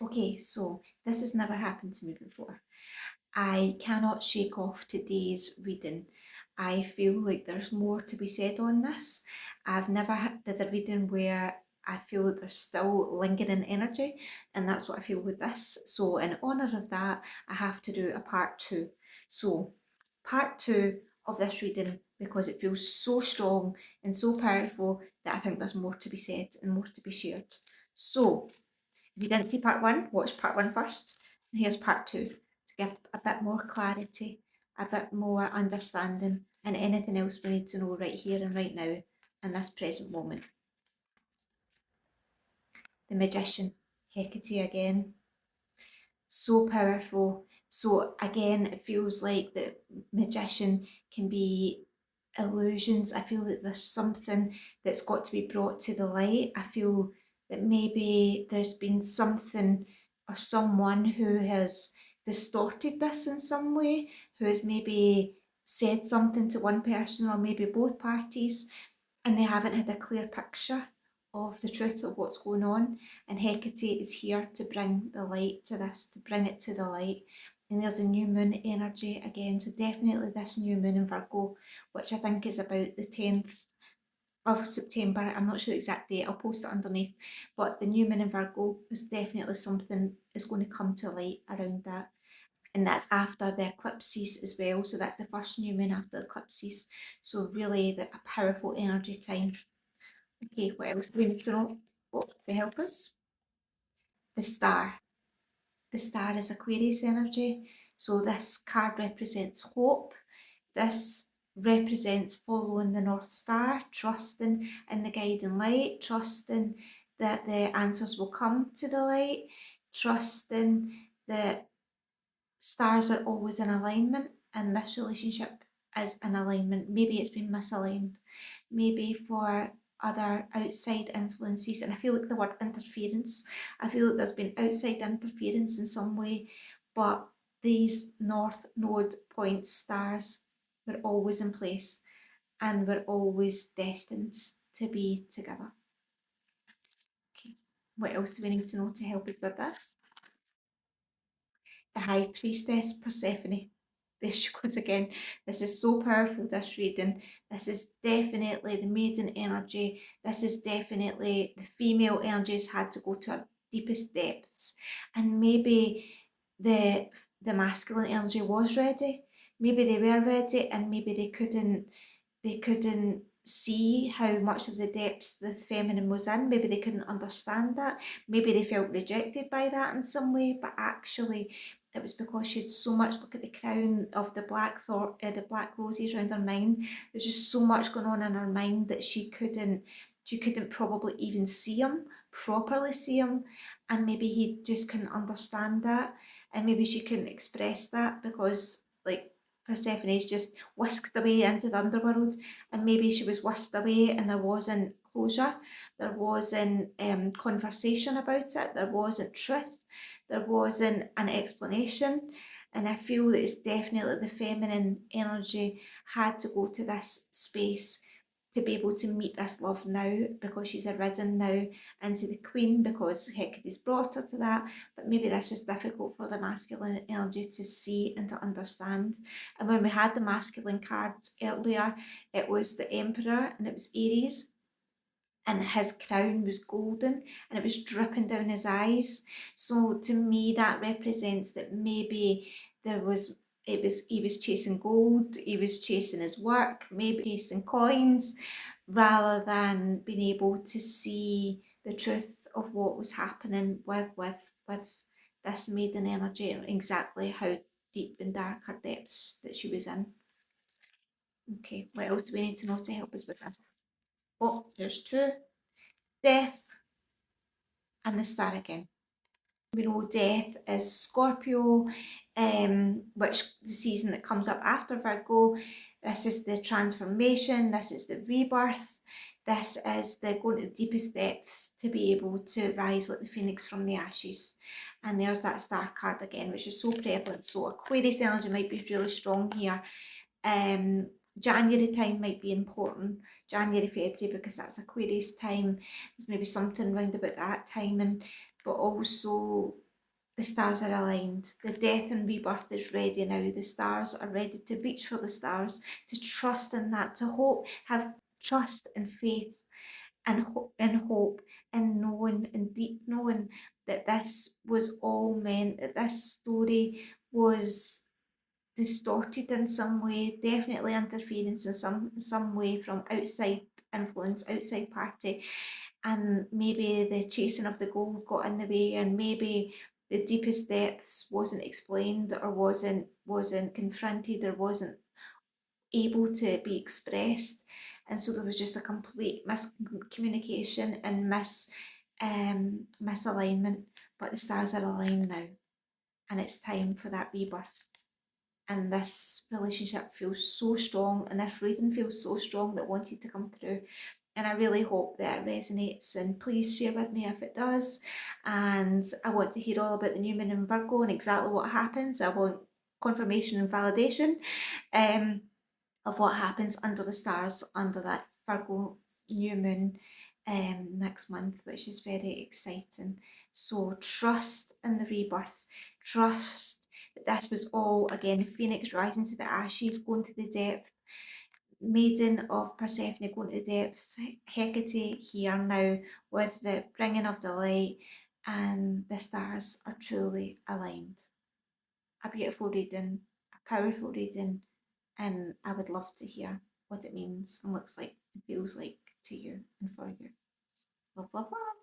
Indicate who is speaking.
Speaker 1: Okay, so this has never happened to me before. I cannot shake off today's reading. I feel like there's more to be said on this. I've never did a reading where I feel that there's still lingering energy, and that's what I feel with this. So, in honour of that, I have to do a part two. So, part two of this reading, because it feels so strong and so powerful that I think there's more to be said and more to be shared. So, if you didn't see part one, watch part one first. And here's part two to give a bit more clarity, a bit more understanding, and anything else we need to know right here and right now in this present moment. The Magician, Hecate again. So powerful. So again, it feels like the Magician can be illusions. I feel that there's something that's got to be brought to the light. I feel that maybe there's been something or someone who has distorted this in some way, who has maybe said something to one person or maybe both parties, and they haven't had a clear picture of the truth of what's going on. And Hecate is here to bring the light to this, to bring it to the light. And there's a new moon energy again, so definitely this new moon in Virgo, which I think is about the 10th of September. I'm not sure the exact date, I'll post it underneath. But the new moon in Virgo is definitely something is going to come to light around that. And that's after the eclipses as well. So that's the first new moon after the eclipses. So really a powerful energy time. Okay, what else do we need to know? Oh, to help us? The star. The star is Aquarius energy. So this card represents hope. This represents following the North Star, trusting in the guiding light, trusting that the answers will come to the light, trusting that stars are always in alignment and this relationship is in alignment. Maybe it's been misaligned, maybe for other outside influences. And I feel like the word interference, I feel like there's been outside interference in some way, but these North Node point stars were always in place and were always destined to be together. Okay, what else do we need to know to help us with this? The High Priestess Persephone. There she goes again. This is so powerful, this reading. This is definitely the maiden energy. This is definitely the female energies had to go to our deepest depths. And maybe the the masculine energy was ready. Maybe they were ready and maybe they couldn't see how much of the depths the feminine was in. Maybe they couldn't understand that. Maybe they felt rejected by that in some way, but actually it was because she had so much. Look at the crown of the the black roses around her mind. There's just so much going on in her mind that she couldn't probably even see him, properly see him, and maybe he just couldn't understand that, and maybe she couldn't express that because like Persephone's just whisked away into the underworld, and maybe she was whisked away and there wasn't closure, there wasn't conversation about it, there wasn't truth, there wasn't an explanation. And I feel that it's definitely the feminine energy had to go to this space to be able to meet this love now because she's arisen now into the queen because Hecate's brought her to that. But maybe this was difficult for the masculine energy to see and to understand. And when we had the masculine card earlier, it was the Emperor and it was Aries, and his crown was golden and it was dripping down his eyes. So to me, that represents that maybe there was he was chasing gold, he was chasing his work, maybe chasing coins, rather than being able to see the truth of what was happening with this maiden energy and exactly how deep and dark her depths that she was in. Okay, what else do we need to know to help us with this? Oh, there's two. Death and the star again. We know death is Scorpio, which the season that comes up after Virgo. This is the transformation, this is the rebirth, this is the going to the deepest depths to be able to rise like the phoenix from the ashes. And there's that star card again, which is so prevalent. So Aquarius energy might be really strong here. Um, January time might be important, January, February, because that's Aquarius time. There's maybe something round about that time, and but also the stars are aligned. The death and rebirth is ready now. The stars are ready to reach for the stars, to trust in that, to hope, have trust and faith and hope and knowing and deep knowing that this was all meant, that this story was distorted in some way, definitely interference in some way from outside influence, outside party, and maybe the chasing of the goal got in the way, and maybe the deepest depths wasn't explained or wasn't confronted or wasn't able to be expressed, and so there was just a complete miscommunication and misalignment. But the stars are aligned now, and it's time for that rebirth. And this relationship feels so strong, and this reading feels so strong that wanted to come through. And I really hope that it resonates, and please share with me if it does. And I want to hear all about the new moon in Virgo and exactly what happens. I want confirmation and validation um, of what happens under the stars under that Virgo new moon next month, which is very exciting. So trust in the rebirth, trust that this was all, again, the phoenix rising to the ashes, going to the depth, maiden of Persephone going to the depths, Hecate here now with the bringing of the light, and the stars are truly aligned. A beautiful reading, a powerful reading, and I would love to hear what it means and looks like and feels like to you and for you. Love, love, love.